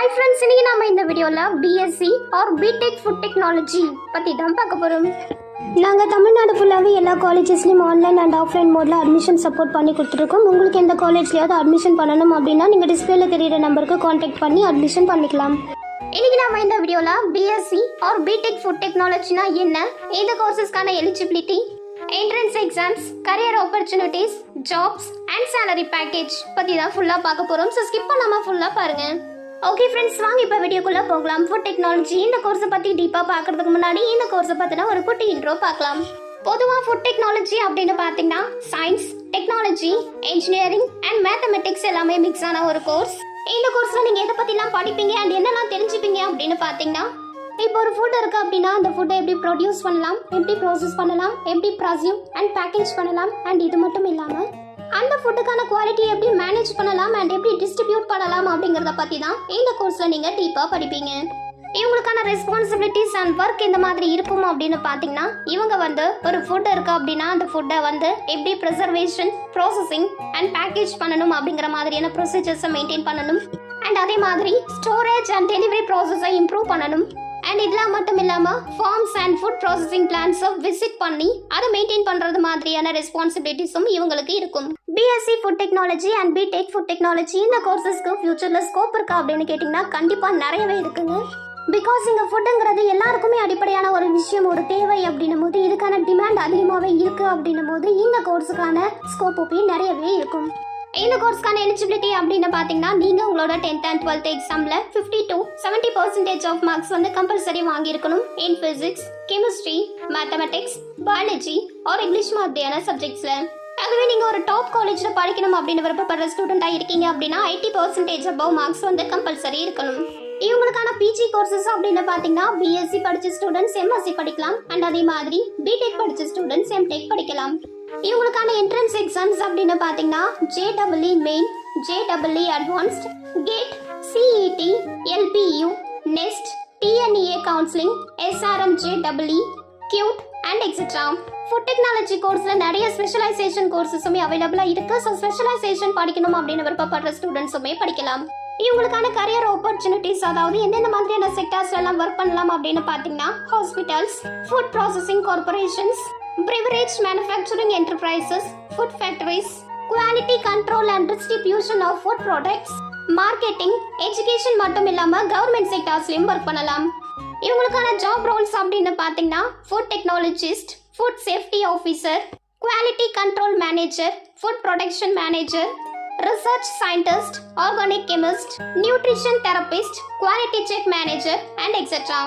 Hi friends, இன்னைக்கு நாம இந்த வீடியோல BSc or BTech food technology பத்தி தான் பார்க்க போறோம். நாங்கள் தமிழ்நாடு ஃபுல்லாகவே எல்லா காலேஜஸ்லையும் ஆன்லைன் அண்ட் ஆஃப்லைன் மோடில் அட்மிஷன் சப்போர்ட் பண்ணி கொடுத்துருக்கோம். உங்களுக்கு எந்த காலேஜ்லையாவது அட்மிஷன் பண்ணணும் அப்படின்னா நீங்கள் டிஸ்பிளேல தெரியுற நம்பருக்கு காண்டாக்ட் பண்ணி அட்மிஷன் பண்ணிக்கலாம். இன்னைக்கு நாம இந்த வீடியோல பிஎஸ்சி ஆர் பிடெக் ஃபுட் டெக்னாலஜினா என்ன, இந்த கோர்சஸ்க்கான eligibility, entrance exams, career opportunities, jobs and salary package பற்றி தான் ஃபுல்லாக பார்க்க போகிறோம். ஸோ ஸ்கிப் பண்ணாமல் ஃபுல்லாக பாருங்கள். ஓகே ஃப்ரெண்ட்ஸ், வாங்க இப்போ வீடியோக்குள்ளே போகலாம். ஃபுட் டெக்னாலஜி இந்த கோர்ஸை பற்றி டீப்பாக பார்க்கறதுக்கு முன்னாடி இந்த கோர்ஸை பற்றினா ஒரு குட்டி இன்ட்ரோ பார்க்கலாம். பொதுவாக ஃபுட் டெக்னாலஜி அப்படின்னு பார்த்தீங்கன்னா science, technology, engineering and mathematics எல்லாமே மிக்ஸ் ஆன ஒரு கோர்ஸ். இந்த கோர்ஸில் நீங்கள் எதை பற்றிலாம் படிப்பீங்க அண்ட் என்னெல்லாம் தெரிஞ்சுப்பீங்க அப்படின்னு பார்த்தீங்கன்னா, இப்போ ஒரு ஃபுட் இருக்குது அப்படின்னா அந்த ஃபுட்டை எப்படி ப்ரொடியூஸ் பண்ணலாம், எப்படி ப்ராசஸ் பண்ணலாம், எப்படி ப்ராசியூம் அண்ட் பேக்கேஜ் பண்ணலாம், அண்ட் இது மட்டும் இல்லாமல் அந்த ஃபுட்டுக்கான குவாலிட்டி எப்படி மேனேஜ் பண்ணலாம் அண்ட் எப்படி டிஸ்ட்ரிபியூட் பண்ணலாம் அப்படிங்கிறத பற்றி தான் இந்த கோர்ஸில் நீங்கள் டீப்பாக படிப்பீங்க. இவங்களுக்கான ரெஸ்பான்சிபிலிட்டிஸ் அண்ட் ஒர்க் இந்த மாதிரி இருக்கும் அப்படின்னு பார்த்தீங்கன்னா, இவங்க ஒரு ஃபுட் இருக்குது அப்படின்னா அந்த ஃபுட்டை எப்படி ப்ரிசர்வேஷன், ப்ராசஸிங் அண்ட் பேக்கேஜ் பண்ணணும் அப்படிங்கிற மாதிரியான ப்ரொசீஜர்ஸை மெயின்டைன் பண்ணணும். அண்ட் அதே மாதிரி ஸ்டோரேஜ் அண்ட் டெலிவரி ப்ராசஸை இம்ப்ரூவ் பண்ணணும். அண்ட் இதெல்லாம் மட்டும் இல்லாமல் ஃபார்ம்ஸ் அண்ட் ஃபுட் ப்ராசஸிங் பிளான்ஸை விசிட் பண்ணி அதை மெயின்டைன் பண்ணுறது மாதிரியான ரெஸ்பான்சிபிலிட்டிஸும் இவங்களுக்கு இருக்கும். BSc food technology and BTech food technology இந்த கோர்சஸ்க்கு ஃபியூச்சரில் ஸ்கோப் இருக்கா அப்படின்னு கேட்டிங்கன்னா கண்டிப்பாக நிறையவே இருக்குங்க. பிகாஸ் இங்கே ஃபுட்டுங்கிறது எல்லாருக்குமே அடிப்படையான ஒரு விஷயம், ஒரு தேவை அப்படின்னும் போது இதுக்கான டிமாண்ட் அதிகமாகவே இருக்குது அப்படின்னும் போது இந்த கோர்ஸுக்கான ஸ்கோப் நிறையவே இருக்கும். இந்த கோர்ஸ்க்கான எலிஜிபிலிட்டி அப்படின்னு பார்த்தீங்கன்னா, நீங்கள் உங்களோட 10th and 12th எக்ஸாமில் 50 to 70% ஆஃப் மார்க்ஸ் கம்பல்சரி வாங்கியிருக்கணும் in physics, chemistry, mathematics, biology or English மாதிரியான சப்ஜெக்ட்ஸில். அதுவே நீங்கள் ஒரு டாப் காலேஜில் படிக்கணும் அப்படின்னு விருப்பப்படுற ஸ்டூடெண்ட்டாக இருக்கீங்க அப்படின்னா 80% above மார்க்ஸ் கம்பல்சரி இருக்கணும். இவங்களுக்கான பிஜி கோர்சஸ் அப்படின்னு பார்த்தீங்கன்னா, பிஎஸ்சி படித்த ஸ்டூடெண்ட்ஸ் எம்எஸ்சி படிக்கலாம் அண்ட் அதே மாதிரி பிடெக் படித்த ஸ்டூடெண்ட்ஸ் எம்டெக் படிக்கலாம். இவங்களுக்கான என்ட்ரன்ஸ் எக்ஸாம்ஸ் அப்படின்னு பார்த்தீங்கன்னா JEE main, JEE advanced, CAT, CET, LPU, NEST, TNEA counselling, SRM JEE, CUET and etcetera. Food technology கோர்ஸில் நிறைய ஸ்பெஷலைசேஷன் கோர்சஸுமே அவைலபிளாக இருக்குது. ஸோ ஸ்பெஷலைசேஷன் படிக்கணும் அப்படின்னு விருப்பப்படுற ஸ்டூடெண்ட்ஸுமே படிக்கலாம். இவங்களுக்கான கரியர் ஆப்பர்ச்சுனிட்டிஸ், அதாவது எந்தெந்த மாதிரியான செக்டார்ஸ்ல எல்லாம் ஒர்க் பண்ணலாம் அப்படின்னு பார்த்தீங்கன்னா, hospitals, food processing corporations, beverage manufacturing enterprises, food factories, quality control and distribution of food products, marketing, education மட்டும் இல்லாம கவர்மெண்ட் செக்டார்ஸ்லயும் ஒர்க் பண்ணலாம். இவங்களுக்கான ஜாப் ரோல்ஸ் அப்படின்னு பார்த்தீங்கன்னா, food technologist, food safety officer, quality control manager, food production manager, research scientist, organic chemist, nutrition therapist, quality check manager and etcetera.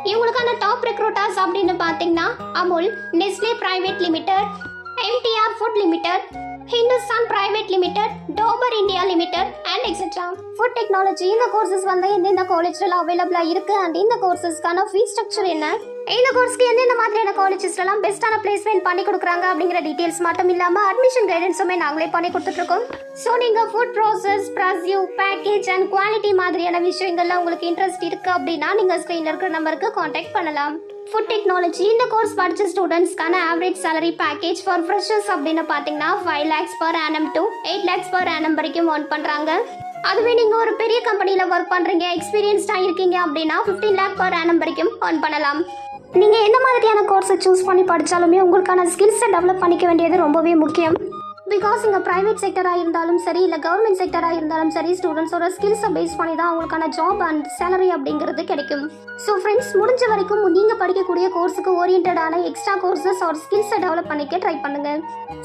இவங்களுக்கான top recruiters அப்படின்னு பார்த்தீங்கன்னா, Amul, Nestle private limited, MTR food limited, Hindustan private limited, Dabur India limited and etcetera. Food technology இந்த courses எந்தெந்த காலேஜ்ல அவைலபிளாக இருக்கு and இந்த கோர்சஸ்க்கான fees structure என்ன, இந்த கோர்ஸ்க்கு எந்தெந்த மாதிரியான காலேஜஸ்லாம் பெஸ்ட்டான பிளேஸ்மெண்ட் பண்ணி கொடுக்குறாங்க அப்படிங்கிற டீடைல்ஸ் மட்டும் இல்லாமல் அட்மிஷன் கைடன்ஸுமே நாங்களே பண்ணி கொடுத்துட்ருக்கோம். ஸோ நீங்கள் ஃபுட் ப்ராசஸ், ப்ராசியூ, பேக்கேஜ் அண்ட் குவாலிட்டி மாதிரியான விஷயங்கள்ல உங்களுக்கு இன்ட்ரெஸ்ட் இருக்குது அப்படின்னா நீங்கள் ஸ்க்ரீனில் இருக்கிற நம்பருக்கு காண்டாக்ட் பண்ணலாம். ஃபுட் டெக்னாலஜி இந்த கோர்ஸ் படித்த ஸ்டூடெண்ட்ஸ்க்கான average salary package for freshers அப்படின்னு பார்த்தீங்கன்னா 5 lakhs per annum to 8 lakhs per annum வரைக்கும் earn பண்ணுறாங்க. அதுவே நீங்கள் ஒரு பெரிய கம்பெனியில் ஒர்க் பண்ணுறீங்க, எக்ஸ்பீரியன்ஸ்டாக இருக்கீங்க அப்படின்னா 15 lakh per annum வரைக்கும் earn பண்ணலாம். நீங்கள் எந்த மாதிரியான கோர்ஸை சூஸ் பண்ணி படித்தாலுமே உங்களுக்கான ஸ்கில்ஸை டெவலப் பண்ணிக்க வேண்டியது ரொம்பவே முக்கியம். பிகாஸ் இங்கே ப்ரைவேட் செக்டராக இருந்தாலும் சரி, இல்லை கவர்மெண்ட் செக்டராக இருந்தாலும் சரி, ஸ்டூடெண்ட்ஸோட ஸ்கில்ஸை பேஸ் பண்ணி தான் அவங்களுக்கான ஜாப் அண்ட் சேலரி அப்படிங்கிறது கிடைக்கும். ஸோ ஃப்ரெண்ட்ஸ், முடிஞ்ச வரைக்கும் நீங்கள் படிக்கக்கூடிய கோர்ஸுக்கு ஓரியன்டான எக்ஸ்ட்ரா கோர்சஸ் ஆர் ஸ்கில்ஸை டெவலப் பண்ணிக்க ட்ரை பண்ணுங்கள்.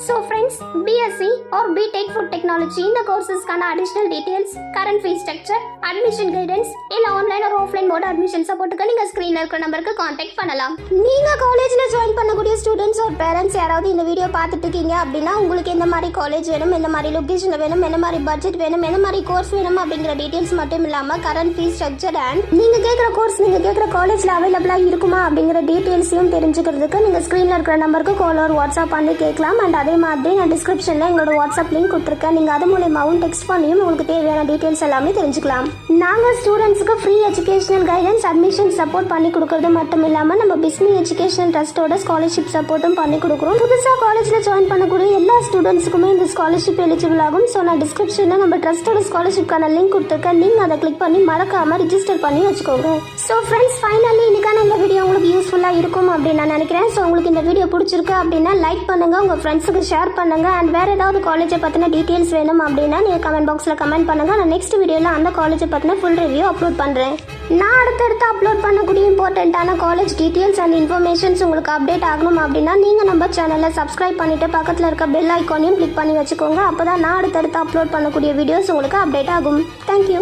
So friends, BSc or BTech food technology இந்த கோர்சஸ்க்கான additional details, current fees structure, admission guidance, இல்லை ஆன்லைன் ஒரு ஆஃப்லைன் மோட் அட்மிஷன் சப்போர்ட்டுக்கு நீங்கள் ஸ்க்ரீனில் இருக்கிற நம்பருக்கு காண்டாக்ட் பண்ணலாம். நீங்கள் காலேஜில் ஜாயின் பண்ணக்கூடிய ஸ்டூடெண்ட்ஸ் ஒரு பேரண்ட்ஸ் யாராவது இந்த வீடியோ பார்த்துட்டு இருக்கீங்க அப்படின்னா, உங்களுக்கு எந்த மாதிரி காலேஜ் வேணும், எந்த மாதிரி லொகேஷனில் வேணும், எந்த மாதிரி பட்ஜெட் வேணும், எந்த மாதிரி கோர்ஸ் வேணும் அப்படிங்கிற டீடைல்ஸ் மட்டும் இல்லாமல் கரண்ட் ஃபீஸ் ஸ்ட்ரக்சர் அண்ட் நீங்கள் கேட்குற கோர்ஸ் நீங்கள் கேட்குற காலேஜில் அவைலபிளாக இருக்குமா அப்படிங்கிற டீடைல்ஸையும் தெரிஞ்சுக்கிறதுக்கு நீங்கள் ஸ்க்ரீனில் இருக்கிற நம்பருக்கு கால் ஒரு வாட்ஸ்அப் பண்ணி கேட்கலாம். அண்ட் அதே மாதிரி நான் டிஸ்கிரிப்ஷனில் எங்களோட வாட்ஸ்அப் லிங்க் கொடுத்துருக்கேன். நீங்கள் அது மூலமாகவும் டெக்ஸ்ட் பண்ணியும் உங்களுக்கு தேவையான டீடைல்ஸ் எல்லாமே தெரிஞ்சுக்கலாம். நாங்கள் ஸ்டூடெண்ட்ஸுக்கு free educational guidance, admission support பண்ணி கொடுக்கறது மட்டும் இல்லாமல் நம்ம பிஸ்மி எஜுகேஷனல் ட்ரஸ்ட்டோட ஸ்காலர்ஷிப் சப்போர்ட்டும் பண்ணி கொடுக்குறோம். புதுசாக காலேஜில் ஜாயின் பண்ணக்கூடிய எல்லா ஸ்டூடெண்ட்ஸ் ஸ்டூடெண்ட்ஸுக்குமே இந்த ஸ்காலர்ஷிப் எலிஜிபிள் ஆகும். ஸோ நான் டிஸ்கிரிப்ஷனில் நம்ம ட்ரஸ்டோட ஸ்காலர்ஷிப்கான லிங்க் கொடுத்துருக்கேன். நீங்கள் அதை கிளிக் பண்ணி மறக்காமல் ரிஜிஸ்டர் பண்ணி வச்சுக்கோங்க. ஸோ ஃப்ரெண்ட்ஸ், ஃபைனலி இன்னைக்கான இந்த வீடியோ உங்களுக்கு யூஸ்ஃபுல்லாக இருக்கும் அப்படின்னு நான் நினைக்கிறேன். ஸோ உங்களுக்கு இந்த வீடியோ பிடிச்சிருக்கு அப்படின்னா லைக் பண்ணுங்கள், உங்கள் ஃப்ரெண்ட்ஸுக்கு ஷேர் பண்ணுங்கள். அண்ட் வேறு ஏதாவது காலேஜை பற்றின டீட்டெயில்ஸ் வேணும் அப்படின்னா நீங்கள் கமெண்ட் பாக்ஸில் கமெண்ட் பண்ணுங்கள். நான் நெக்ஸ்ட் வீடியோவில் அந்த காலேஜை பற்றின ஃபுல் ரிவ்யூ அப்லோட் பண்ணுறேன். நான் அடுத்தடுத்து அப்லோட் பண்ணக்கூடிய இம்பார்ட்டண்ட்டான காலேஜ் டீட்டெயில்ஸ் அண்ட் இன்ஃபர்மேஷன்ஸ் உங்களுக்கு அப்டேட் ஆகணும் அப்படின்னா நீங்கள் நம்ம சேனலை சப்ஸ்கிரைப் பண்ணிவிட்டு பக்கத்தில் இருக்க பெல் ஐக்கானையும் கிளிக் பண்ணி வச்சுக்கோங்க. அப்போ தான் நான் அடுத்தடுத்து அப்லோட் பண்ணக்கூடிய வீடியோஸ் உங்களுக்கு அப்டேட் ஆகும். தேங்க்யூ.